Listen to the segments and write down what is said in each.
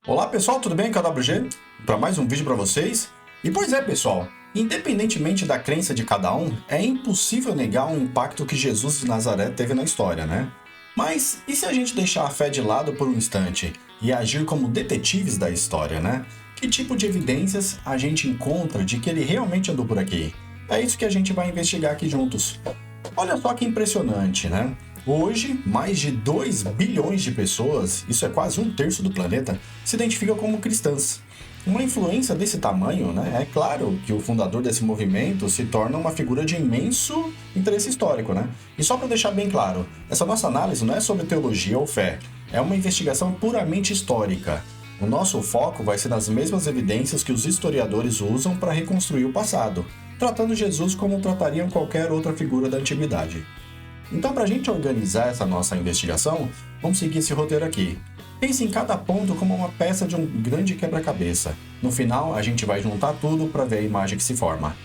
Olá pessoal, tudo bem? KWG? Para mais um vídeo para vocês. E pois é pessoal, independentemente da crença de cada um, é impossível negar o impacto que Jesus de Nazaré teve na história, né? Mas e se a gente deixar a fé de lado por um instante e agir como detetives da história, né? Que tipo de evidências a gente encontra de que ele realmente andou por aqui? É isso que a gente vai investigar aqui juntos. Olha só que impressionante, né? Hoje, mais de 2 bilhões de pessoas, isso é quase um terço do planeta, se identificam como cristãs. Uma influência desse tamanho, né? É claro que o fundador desse movimento se torna uma figura de imenso interesse histórico, né? E só para deixar bem claro, essa nossa análise não é sobre teologia ou fé, é uma investigação puramente histórica. O nosso foco vai ser nas mesmas evidências que os historiadores usam para reconstruir o passado, tratando Jesus como tratariam qualquer outra figura da antiguidade. Então, para a gente organizar essa nossa investigação, vamos seguir esse roteiro aqui. Pense em cada ponto como uma peça de um grande quebra-cabeça. No final, a gente vai juntar tudo para ver a imagem que se forma.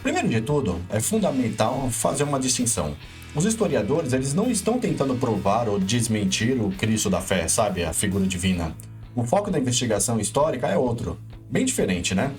Primeiro de tudo, é fundamental fazer uma distinção. Os historiadores, eles não estão tentando provar ou desmentir o Cristo da fé, sabe? A figura divina. O foco da investigação histórica é outro. Bem diferente, né?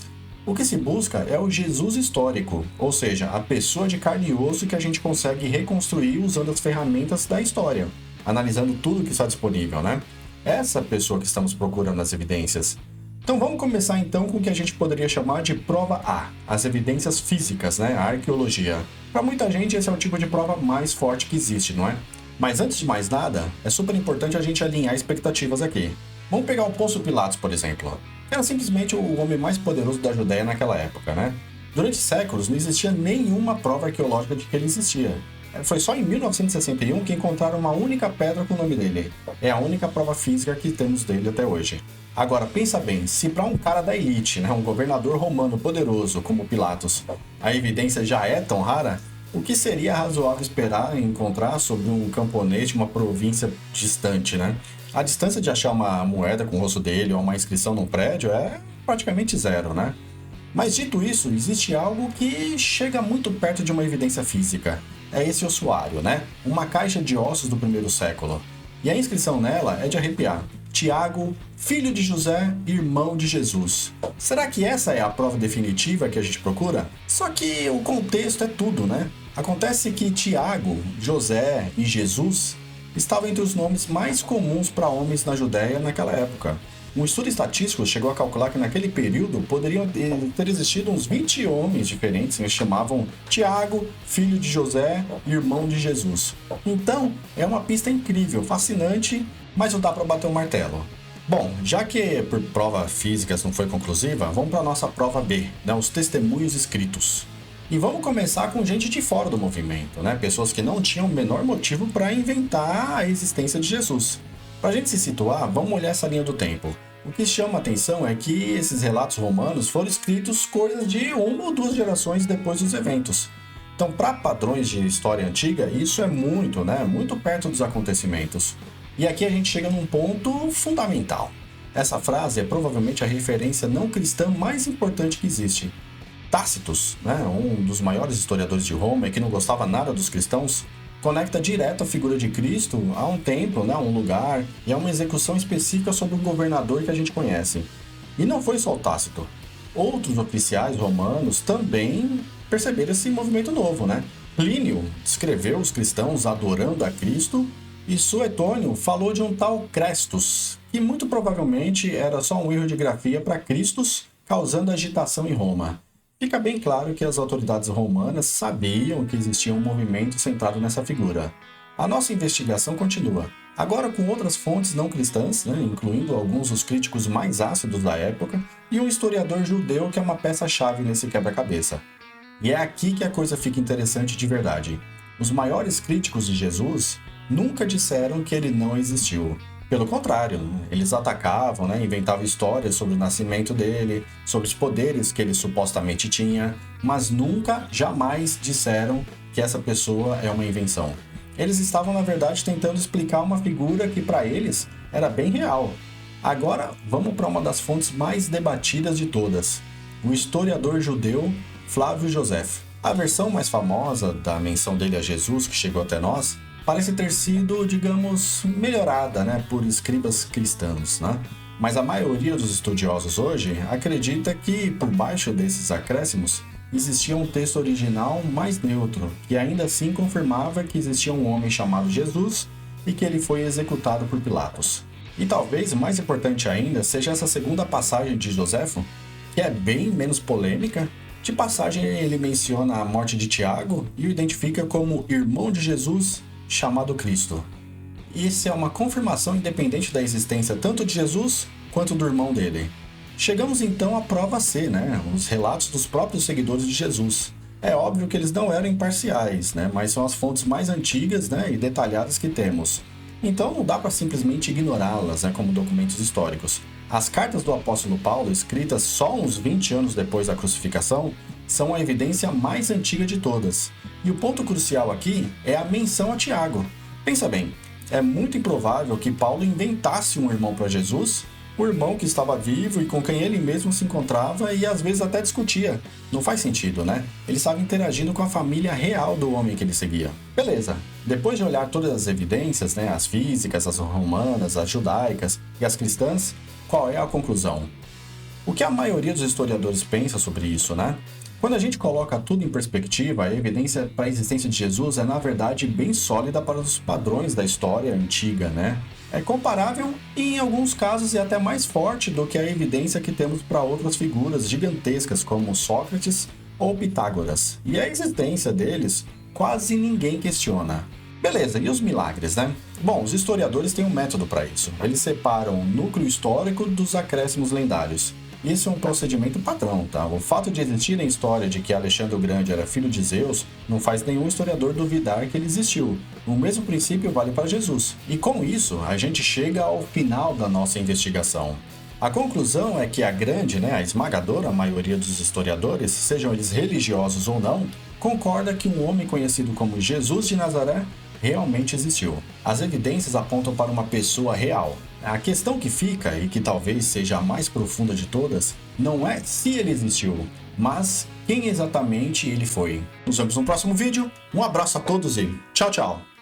O que se busca é o Jesus histórico, ou seja, a pessoa de carne e osso que a gente consegue reconstruir usando as ferramentas da história, analisando tudo que está disponível, né? Essa pessoa que estamos procurando nas evidências. Então vamos começar então com o que a gente poderia chamar de prova A, as evidências físicas, né? A arqueologia. Para muita gente esse é o tipo de prova mais forte que existe, não é? Mas antes de mais nada, é super importante a gente alinhar expectativas aqui. Vamos pegar o Pôncio Pilatos, por exemplo. Era simplesmente o homem mais poderoso da Judéia naquela época, né? Durante séculos não existia nenhuma prova arqueológica de que ele existia. Foi só em 1961 que encontraram uma única pedra com o nome dele. É a única prova física que temos dele até hoje. Agora, pensa bem, se para um cara da elite, né, um governador romano poderoso como Pilatos, a evidência já é tão rara, o que seria razoável esperar encontrar sobre um camponês de uma província distante, né? A distância de achar uma moeda com o rosto dele ou uma inscrição num prédio é praticamente zero, né? Mas dito isso, existe algo que chega muito perto de uma evidência física. É esse ossuário, né? Uma caixa de ossos do primeiro século. E a inscrição nela é de arrepiar. Tiago, filho de José, irmão de Jesus. Será que essa é a prova definitiva que a gente procura? Só que o contexto é tudo, né? Acontece que Tiago, José e Jesus estavam entre os nomes mais comuns para homens na Judéia naquela época. Um estudo estatístico chegou a calcular que naquele período poderiam ter existido uns 20 homens diferentes que se chamavam Tiago, filho de José, irmão de Jesus. Então, é uma pista incrível, fascinante, mas não dá para bater o martelo. Bom, já que por prova físicas não foi conclusiva, vamos para a nossa prova B, né, os testemunhos escritos. E vamos começar com gente de fora do movimento, né? Pessoas que não tinham o menor motivo para inventar a existência de Jesus. Para a gente se situar, vamos olhar essa linha do tempo. O que chama a atenção é que esses relatos romanos foram escritos coisas de 1 ou 2 gerações depois dos eventos. Então, para padrões de história antiga, isso é muito, né? Muito perto dos acontecimentos. E aqui a gente chega num ponto fundamental. Essa frase é provavelmente a referência não cristã mais importante que existe. Tácitos, né, um dos maiores historiadores de Roma e que não gostava nada dos cristãos, conecta direto a figura de Cristo a um templo, né, a um lugar e a uma execução específica sobre um governador que a gente conhece. E não foi só o Tácito. Outros oficiais romanos também perceberam esse movimento novo, né? Plínio descreveu os cristãos adorando a Cristo e Suetônio falou de um tal Crestus, que muito provavelmente era só um erro de grafia para Christus, causando agitação em Roma. Fica bem claro que as autoridades romanas sabiam que existia um movimento centrado nessa figura. A nossa investigação continua, agora com outras fontes não cristãs, né, incluindo alguns dos críticos mais ácidos da época, e um historiador judeu que é uma peça-chave nesse quebra-cabeça. E é aqui que a coisa fica interessante de verdade. Os maiores críticos de Jesus nunca disseram que ele não existiu. Pelo contrário, eles atacavam, né, inventavam histórias sobre o nascimento dele, sobre os poderes que ele supostamente tinha, mas nunca, jamais disseram que essa pessoa é uma invenção. Eles estavam, na verdade, tentando explicar uma figura que para eles era bem real. Agora, vamos para uma das fontes mais debatidas de todas, o historiador judeu Flávio Josefo. A versão mais famosa da menção dele a Jesus que chegou até nós parece ter sido, digamos, melhorada, né, por escribas cristãos, né? Mas a maioria dos estudiosos hoje acredita que, por baixo desses acréscimos, existia um texto original mais neutro, que ainda assim confirmava que existia um homem chamado Jesus e que ele foi executado por Pilatos. E talvez mais importante ainda seja essa segunda passagem de Joséfo, que é bem menos polêmica. De passagem, ele menciona a morte de Tiago e o identifica como irmão de Jesus, chamado Cristo. Isso é uma confirmação independente da existência tanto de Jesus quanto do irmão dele. Chegamos então à prova C, né? Os relatos dos próprios seguidores de Jesus. É óbvio que eles não eram imparciais, né? Mas são as fontes mais antigas, né, e detalhadas que temos. Então não dá para simplesmente ignorá-las, né, como documentos históricos. As cartas do apóstolo Paulo, escritas só uns 20 anos depois da crucificação, são a evidência mais antiga de todas. E o ponto crucial aqui é a menção a Tiago. Pensa bem, é muito improvável que Paulo inventasse um irmão para Jesus, o irmão que estava vivo e com quem ele mesmo se encontrava e às vezes até discutia. Não faz sentido, né? Ele estava interagindo com a família real do homem que ele seguia. Beleza, depois de olhar todas as evidências, né, as físicas, as romanas, as judaicas e as cristãs, qual é a conclusão? O que a maioria dos historiadores pensa sobre isso, né? Quando a gente coloca tudo em perspectiva, a evidência para a existência de Jesus é, na verdade, bem sólida para os padrões da história antiga, né? É comparável e, em alguns casos, é até mais forte do que a evidência que temos para outras figuras gigantescas como Sócrates ou Pitágoras. E a existência deles quase ninguém questiona. Beleza, e os milagres, né? Bom, os historiadores têm um método para isso. Eles separam o núcleo histórico dos acréscimos lendários. Isso é um procedimento padrão, tá? O fato de existir a história de que Alexandre o Grande era filho de Zeus não faz nenhum historiador duvidar que ele existiu. O mesmo princípio vale para Jesus. E com isso, a gente chega ao final da nossa investigação. A conclusão é que a grande, a esmagadora maioria dos historiadores, sejam eles religiosos ou não, concorda que um homem conhecido como Jesus de Nazaré realmente existiu. As evidências apontam para uma pessoa real. A questão que fica, e que talvez seja a mais profunda de todas, não é se ele existiu, mas quem exatamente ele foi. Nos vemos no próximo vídeo, um abraço a todos e tchau, tchau!